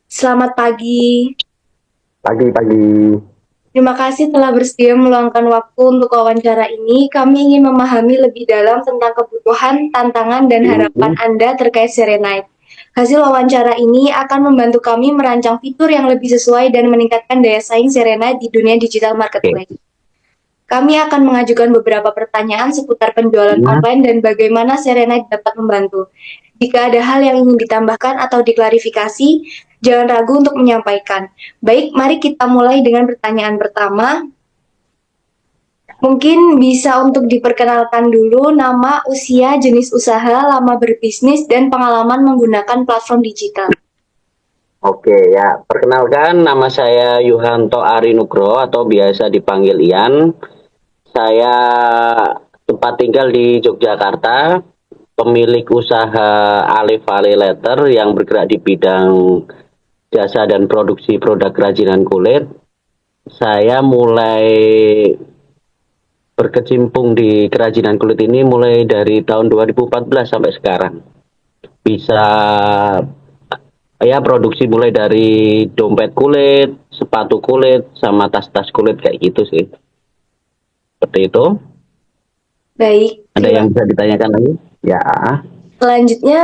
Selamat pagi. Pagi-pagi. Terima kasih telah bersedia meluangkan waktu untuk wawancara ini. Kami ingin memahami lebih dalam tentang kebutuhan, tantangan, dan harapan Mhm. Anda terkait Serenite. Hasil wawancara ini akan membantu kami merancang fitur yang lebih sesuai dan meningkatkan daya saing Serenite di dunia digital Oke. marketplace. Kami akan mengajukan beberapa pertanyaan seputar penjualan Ya, online dan bagaimana Serenite dapat membantu. Jika ada hal yang ingin ditambahkan atau diklarifikasi, jangan ragu untuk menyampaikan. Baik, mari kita mulai dengan pertanyaan pertama. Mungkin bisa untuk diperkenalkan dulu nama, usia, jenis usaha, lama berbisnis, dan pengalaman menggunakan platform digital. oke ya. Perkenalkan, nama saya Yuhanto Ari Nugroho atau biasa dipanggil Ian. Saya tempat tinggal di Yogyakarta, pemilik usaha Alif Ali Letter yang bergerak di bidang jasa dan produksi produk kerajinan kulit. Saya mulai berkecimpung di kerajinan kulit ini mulai dari tahun 2014 sampai sekarang. Bisa ya produksi mulai dari dompet kulit, sepatu kulit, sama tas-tas kulit kayak gitu sih. Seperti itu. Baik, Ada terima yang kasih. bisa ditanyakan lagi? Ya. Selanjutnya,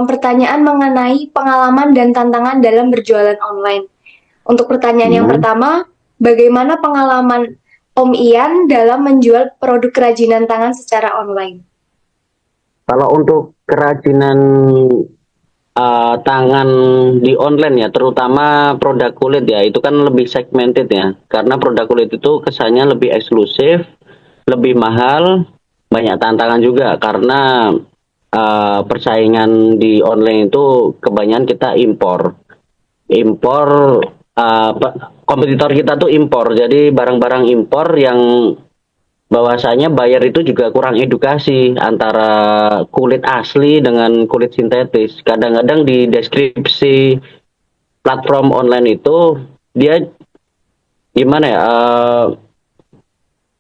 pertanyaan mengenai pengalaman dan tantangan dalam berjualan online. Untuk pertanyaan yang Hmm. pertama, bagaimana pengalaman Om Ian dalam menjual produk kerajinan tangan secara online? Kalau untuk kerajinan tangan di online ya, terutama produk kulit ya, itu kan lebih segmented ya. Karena produk kulit itu kesannya lebih eksklusif, lebih mahal, banyak tantangan juga karena persaingan di online itu kebanyakan kita impor. Impor kompetitor kita tuh impor. Jadi barang-barang impor yang bahwasanya buyer itu juga kurang edukasi antara kulit asli dengan kulit sintetis. Kadang-kadang di deskripsi platform online itu dia gimana ya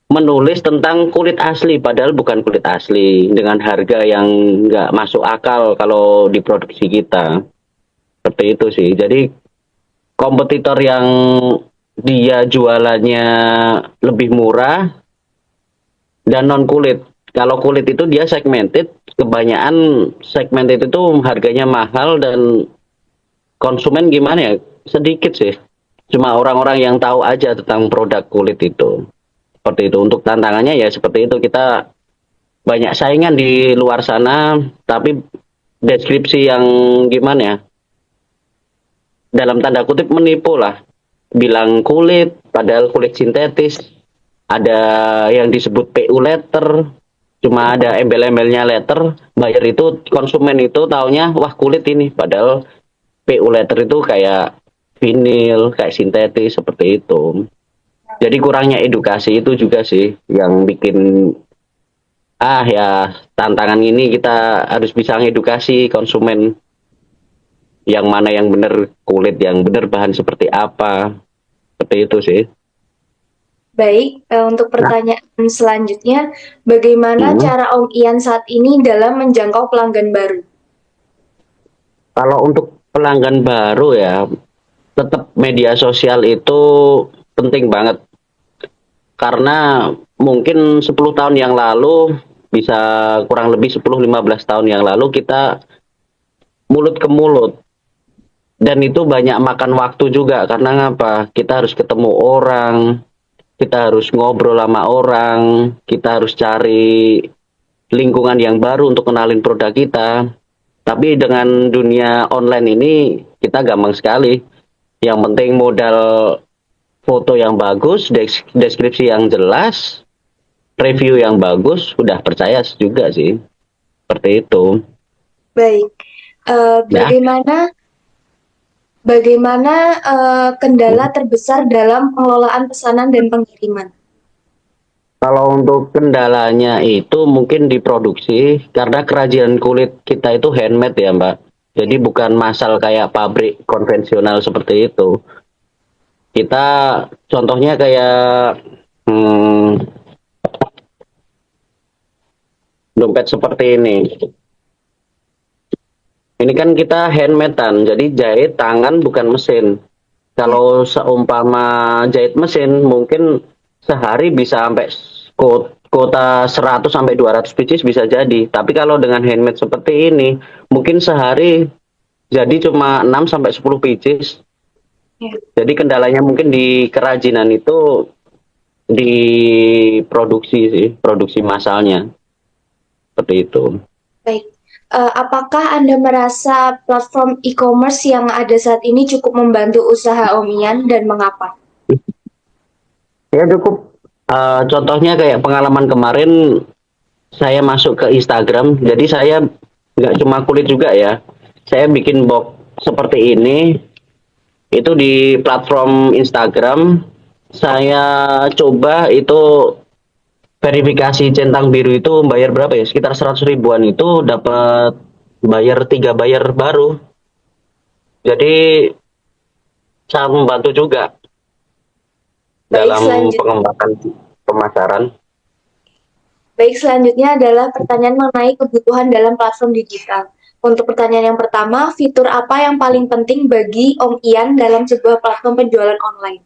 menulis tentang kulit asli padahal bukan kulit asli dengan harga yang nggak masuk akal kalau diproduksi kita. Seperti itu sih. Jadi kompetitor yang dia jualannya lebih murah dan non kulit. Kalau kulit itu dia segmented, kebanyakan segmented itu harganya mahal dan konsumen gimana ya? Sedikit sih. Cuma orang-orang yang tahu aja tentang produk kulit itu. Seperti itu. Untuk tantangannya ya seperti itu. Kita banyak saingan di luar sana, tapi deskripsi yang gimana ya? Dalam tanda kutip menipu lah. Bilang kulit, padahal kulit sintetis. Ada yang disebut PU letter, cuma ada embel-embelnya letter. Buyer itu, konsumen itu taunya, wah kulit ini. Padahal PU letter itu kayak vinil, kayak sintetis, seperti itu. Jadi kurangnya edukasi itu juga sih yang bikin ya tantangan ini kita harus bisa ngedukasi konsumen yang mana yang benar kulit yang benar bahan seperti apa. Seperti itu sih. Baik, untuk Nah, pertanyaan selanjutnya, bagaimana hmm, cara Om Ian saat ini dalam menjangkau pelanggan baru? kalau untuk pelanggan baru ya, tetap media sosial itu penting banget. Karena mungkin 10 tahun yang lalu, bisa kurang lebih 10-15 tahun yang lalu kita mulut ke mulut. Dan itu banyak makan waktu juga karena ngapa? Kita harus ketemu orang, kita harus ngobrol sama orang, kita harus cari lingkungan yang baru untuk kenalin produk kita. Tapi dengan dunia online ini kita gampang sekali. Yang penting modal foto yang bagus, deskripsi yang jelas, review yang bagus, udah percaya juga sih. Seperti itu. Baik, Ya, bagaimana bagaimana kendala terbesar dalam pengelolaan pesanan dan pengiriman? kalau untuk kendalanya itu mungkin diproduksi karena kerajinan kulit kita itu handmade ya Mbak. Jadi bukan masal kayak pabrik konvensional seperti itu. Kita contohnya kayak dompet seperti ini. Ini kan kita handmadean, jadi jahit tangan bukan mesin. Ya, Kalau seumpama jahit mesin, mungkin sehari bisa sampai kota 100 sampai 200 pieces bisa jadi. Tapi kalau dengan handmade seperti ini, mungkin sehari jadi cuma 6 sampai 10 pieces. ya. Jadi kendalanya mungkin di kerajinan itu di produksi sih, produksi massalnya. Seperti itu. Baik. Apakah Anda merasa platform e-commerce yang ada saat ini cukup membantu usaha Om Ian dan mengapa? Ya cukup. Contohnya kayak pengalaman kemarin saya masuk ke Instagram, jadi saya nggak cuma kulit juga ya. Saya bikin box seperti ini, itu di platform Instagram. Saya coba itu verifikasi centang biru itu bayar berapa ya? Sekitar 100 ribuan itu dapat bayar 3 bayar baru. Jadi sangat membantu juga Baik, dalam pengembangan pemasaran. Baik, selanjutnya adalah pertanyaan mengenai kebutuhan dalam platform digital. Untuk pertanyaan yang pertama, fitur apa yang paling penting bagi Om Ian dalam sebuah platform penjualan online?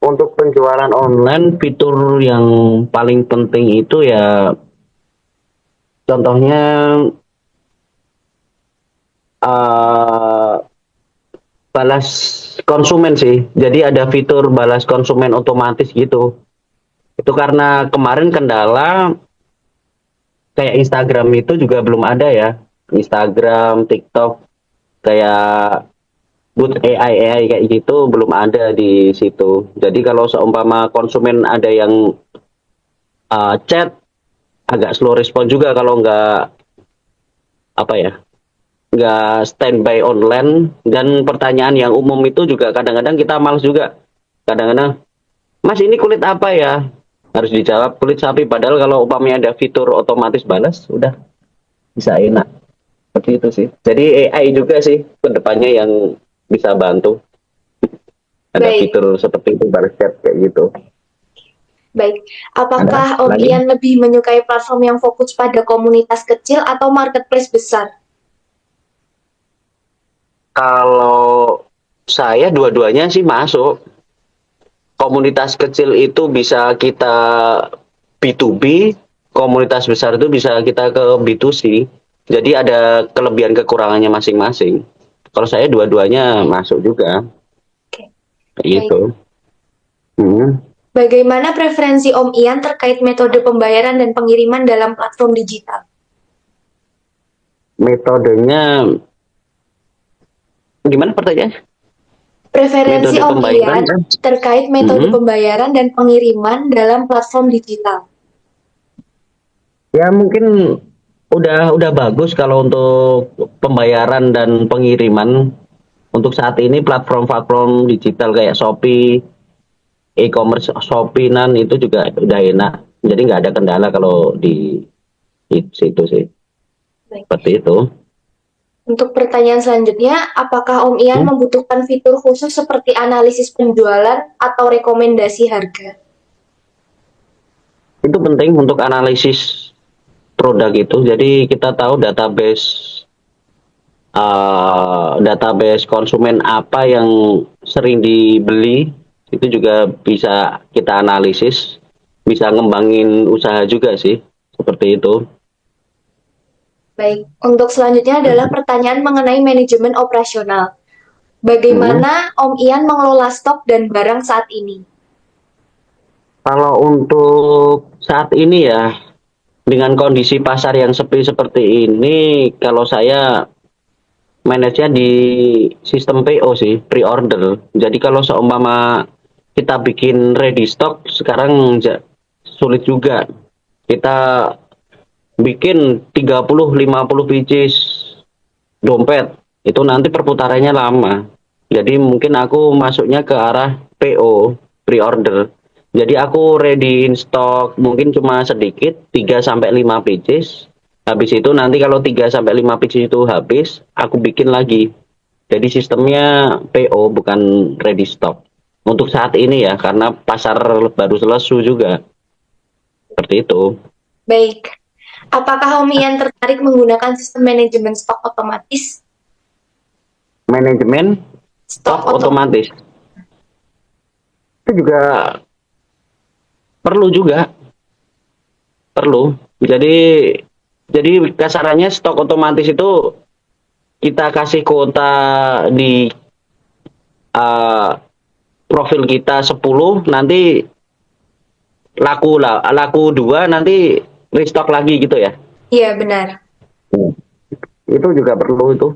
Untuk penjualan online, fitur yang paling penting itu ya contohnya eh, balas konsumen sih. Jadi ada fitur balas konsumen otomatis gitu. Itu karena kemarin kendala kayak Instagram itu juga belum ada ya. Instagram, TikTok kayak Good AI kayak gitu belum ada di situ. Jadi kalau seumpama konsumen ada yang chat agak slow respon juga kalau nggak apa ya nggak standby online, dan pertanyaan yang umum itu juga kadang-kadang kita males juga. Kadang-kadang, Mas ini kulit apa ya? Harus dijawab kulit sapi, padahal kalau umpamanya ada fitur otomatis balas, udah bisa enak. Seperti itu sih. Jadi AI juga sih kedepannya yang bisa bantu. Ada Baik, fitur seperti itu balas chat kayak gitu. baik. Ada Apakah Om lagi? Ian lebih menyukai platform yang fokus pada komunitas kecil atau marketplace besar? Kalau saya dua-duanya sih masuk. Komunitas kecil itu bisa kita B2B, komunitas besar itu bisa kita ke B2C. Jadi ada kelebihan kekurangannya masing-masing. Kalau saya dua-duanya masuk juga, Oke, kayak baik. gitu. Hmm. Bagaimana preferensi Om Ian terkait metode pembayaran dan pengiriman dalam platform digital? Metodenya gimana pertanyaannya? Preferensi Metode Om pembayaran Ian kan? terkait metode Hmm. pembayaran dan pengiriman dalam platform digital. Ya mungkin udah bagus kalau untuk pembayaran dan pengiriman. Untuk saat ini platform-platform digital kayak Shopee, e-commerce Shopee-nan itu juga udah enak. Jadi nggak ada kendala kalau di situ sih. Baik. Seperti itu. Untuk pertanyaan selanjutnya, apakah Om Ian Hmm, membutuhkan fitur khusus seperti analisis penjualan atau rekomendasi harga? Itu penting untuk analisis produk itu. Jadi kita tahu database konsumen apa yang sering dibeli, itu juga bisa kita analisis, bisa ngembangin usaha juga sih. Seperti itu. Baik, untuk selanjutnya adalah pertanyaan mengenai manajemen operasional. Hmm. Bagaimana Om Ian mengelola stok dan barang saat ini? Kalau untuk saat ini ya, dengan kondisi pasar yang sepi seperti ini, kalau saya manage-nya di sistem PO sih, pre-order. Jadi kalau seumpama kita bikin ready stock, sekarang sulit juga. Kita bikin 30-50 pieces dompet, itu nanti perputarannya lama. Jadi mungkin aku masuknya ke arah PO, pre-order. Jadi aku ready in stock mungkin cuma sedikit, 3 sampai 5 pieces. Habis itu nanti kalau 3 sampai 5 pieces itu habis, aku bikin lagi. Jadi sistemnya PO bukan ready stock. Untuk saat ini ya, karena pasar baru selesai juga. Seperti itu. Baik, Apakah Om Ian tertarik menggunakan sistem manajemen stok otomatis? Manajemen Stok stok otomatis. otomatis itu juga perlu juga, perlu. Jadi kasarannya stok otomatis itu kita kasih kuota di eh, profil kita 10, nanti laku 2, nanti restock lagi gitu ya. Iya, benar. Itu juga perlu itu.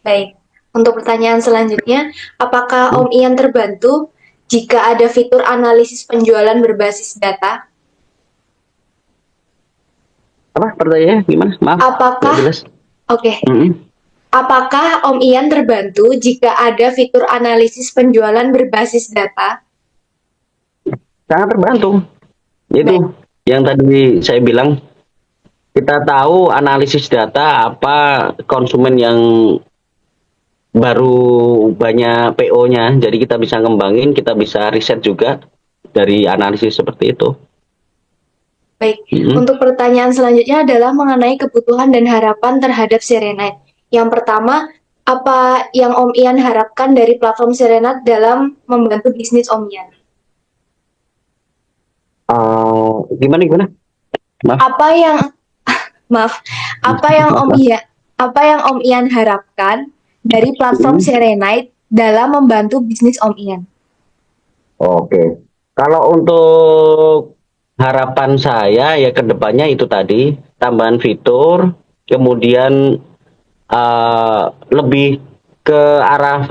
Baik. Untuk pertanyaan selanjutnya, apakah Hmm. Om Ian terbantu jika ada fitur analisis penjualan berbasis data? Apa pertanyaannya gimana? Maaf, nggak Apakah, jelas. oke, Mm-mm. apakah Om Ian terbantu jika ada fitur analisis penjualan berbasis data? Sangat terbantu. Baik. Itu yang tadi saya bilang, kita tahu analisis data apa konsumen yang baru banyak PO-nya, jadi kita bisa ngembangin, kita bisa riset juga dari analisis seperti itu. Baik, Mm-mm. untuk pertanyaan selanjutnya adalah mengenai kebutuhan dan harapan terhadap Serenite. Yang pertama, apa yang Om Ian harapkan dari platform Serenite dalam membantu bisnis Om Ian? Gimana gimana? Maaf. Apa yang, maaf, apa yang Maaf, Om Mas. Ian, apa yang Om Ian harapkan dari platform Mm. Serenite dalam membantu bisnis Om Ian? Oke. Kalau untuk harapan saya ya ke depannya itu tadi tambahan fitur, kemudian lebih ke arah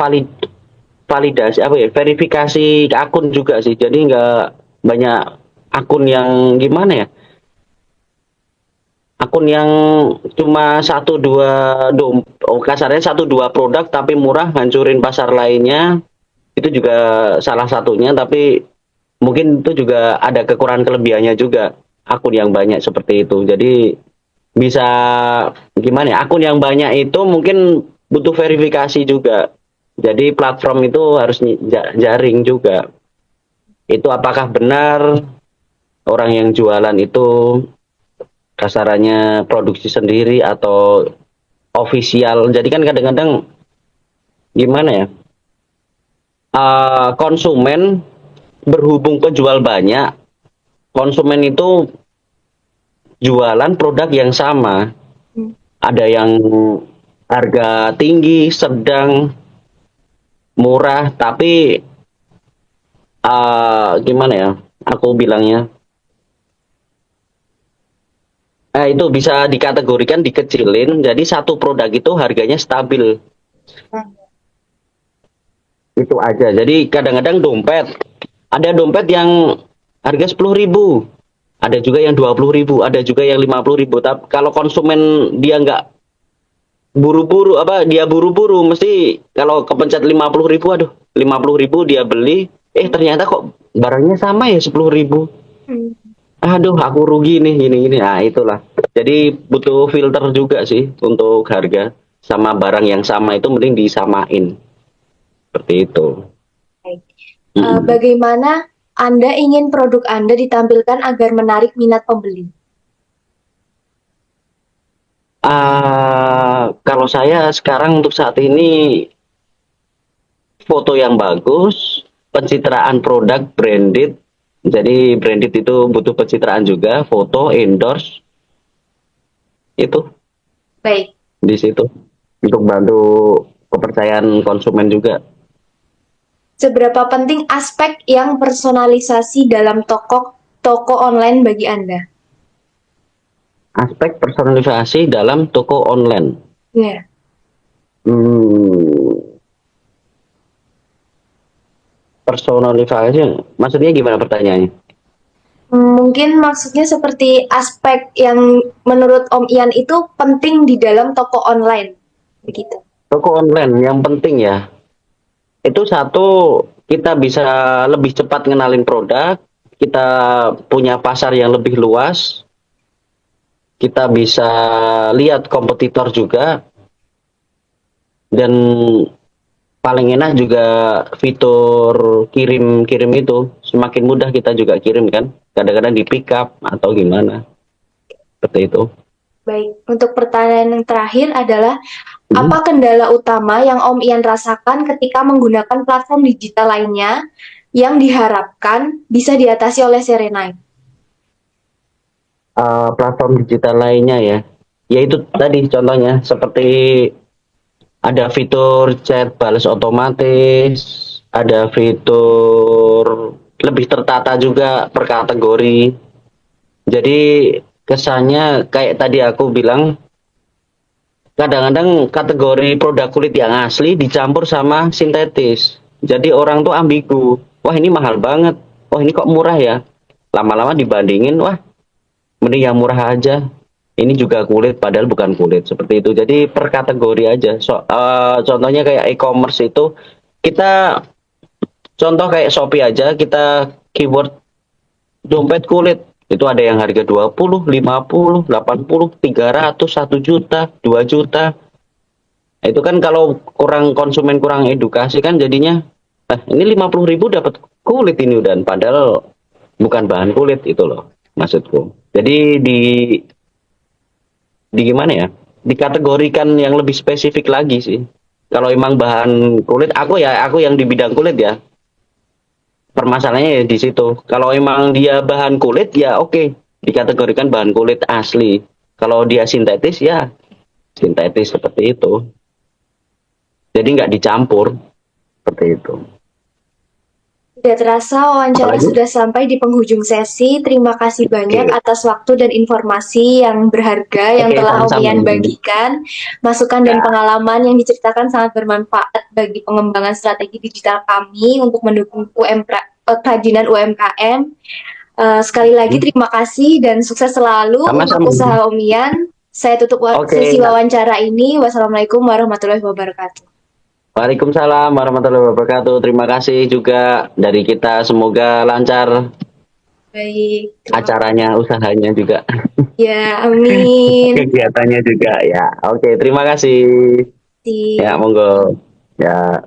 validasi apa ya, verifikasi akun juga sih. Jadi nggak banyak akun yang gimana ya, akun yang cuma satu dua kasarnya satu dua produk tapi murah hancurin pasar lainnya, itu juga salah satunya. Tapi mungkin itu juga ada kekurangan kelebihannya juga, akun yang banyak seperti itu. Jadi bisa gimana ya, akun yang banyak itu mungkin butuh verifikasi juga. Jadi platform itu harus jaring juga. Itu apakah benar orang yang jualan itu kasarannya produksi sendiri atau official. Jadi kan kadang-kadang gimana ya, konsumen berhubung penjual banyak, konsumen itu jualan produk yang sama. Hmm. Ada yang harga tinggi, sedang, murah, tapi gimana ya? Aku bilangnya, itu bisa dikategorikan dikecilin. Jadi satu produk itu harganya stabil. Itu aja. Jadi kadang-kadang ada dompet yang harga 10.000, ada juga yang 20.000, ada juga yang 50.000. Tapi kalau konsumen dia nggak buru-buru, apa dia buru-buru, mesti kalau kepencet 50.000, aduh 50.000 dia beli, ternyata kok barangnya sama ya 10.000. Hmm. Aduh aku rugi nih gini-gini. Nah itulah. Jadi butuh filter juga sih untuk harga, sama barang yang sama itu mending disamain seperti itu. Baik. Mm-mm. Bagaimana Anda ingin produk Anda ditampilkan agar menarik minat pembeli? Kalau saya sekarang untuk saat ini, foto yang bagus, pencitraan produk branded. Jadi branded itu butuh pencitraan juga, foto, endorse, itu Baik. di situ untuk bantu kepercayaan konsumen juga. Seberapa penting aspek yang personalisasi dalam toko online bagi Anda? Aspek personalisasi dalam toko online. Ya. Hmm, personalisasi, maksudnya gimana pertanyaannya? Mungkin maksudnya seperti aspek yang menurut Om Ian itu penting di dalam toko online, begitu. Toko online yang penting ya, itu satu, kita bisa lebih cepat ngenalin produk, kita punya pasar yang lebih luas, kita bisa lihat kompetitor juga, dan paling enak juga fitur kirim-kirim itu, semakin mudah kita juga kirim kan, kadang-kadang di pick up atau gimana. Seperti itu. Baik, untuk pertanyaan yang terakhir adalah Hmm. apa kendala utama yang Om Ian rasakan ketika menggunakan platform digital lainnya yang diharapkan bisa diatasi oleh Serenite? Platform digital lainnya ya, yaitu tadi contohnya seperti ada fitur chat balas otomatis, ada fitur lebih tertata juga per kategori. Jadi kesannya kayak tadi aku bilang, kadang-kadang kategori produk kulit yang asli dicampur sama sintetis. Jadi orang tuh ambigu. Wah ini mahal banget. Wah ini kok murah ya. Lama-lama dibandingin, wah mending yang murah aja. Ini juga kulit padahal bukan kulit seperti itu. Jadi per kategori aja. Contohnya kayak e-commerce itu kita contoh kayak Shopee aja kita keyword dompet kulit itu ada yang harga 20, 50, 80, 300, 1 juta, 2 juta. Itu kan kalau kurang konsumen kurang edukasi kan jadinya ini 50.000 dapat kulit ini udah padahal bukan bahan kulit itu loh maksudku. Jadi di gimana ya? Dikategorikan yang lebih spesifik lagi sih. Kalau emang bahan kulit, aku yang di bidang kulit ya. Permasalahannya ya di situ. Kalau emang dia bahan kulit ya oke, dikategorikan bahan kulit asli. Kalau dia sintetis ya sintetis seperti itu. Jadi nggak dicampur seperti itu. Tidak terasa wawancara Apalagi? sudah sampai di penghujung sesi. Terima kasih banyak Oke, atas waktu dan informasi yang berharga yang oke telah Om sama-sama. Ian bagikan. Masukan dan Ya, pengalaman yang diceritakan sangat bermanfaat bagi pengembangan strategi digital kami untuk mendukung kerajinan UMKM. Sekali lagi hmm, terima kasih dan sukses selalu untuk sama-sama. usaha Om Ian. Saya tutup Oke, sesi wawancara ini. Wassalamualaikum warahmatullahi wabarakatuh. Waalaikumsalam warahmatullahi wabarakatuh. Terima kasih juga dari kita. Semoga lancar Baik, terima acaranya, usahanya juga. Ya, amin. Kegiatannya juga ya. Oke, terima kasih. Ya, Di monggo. Ya.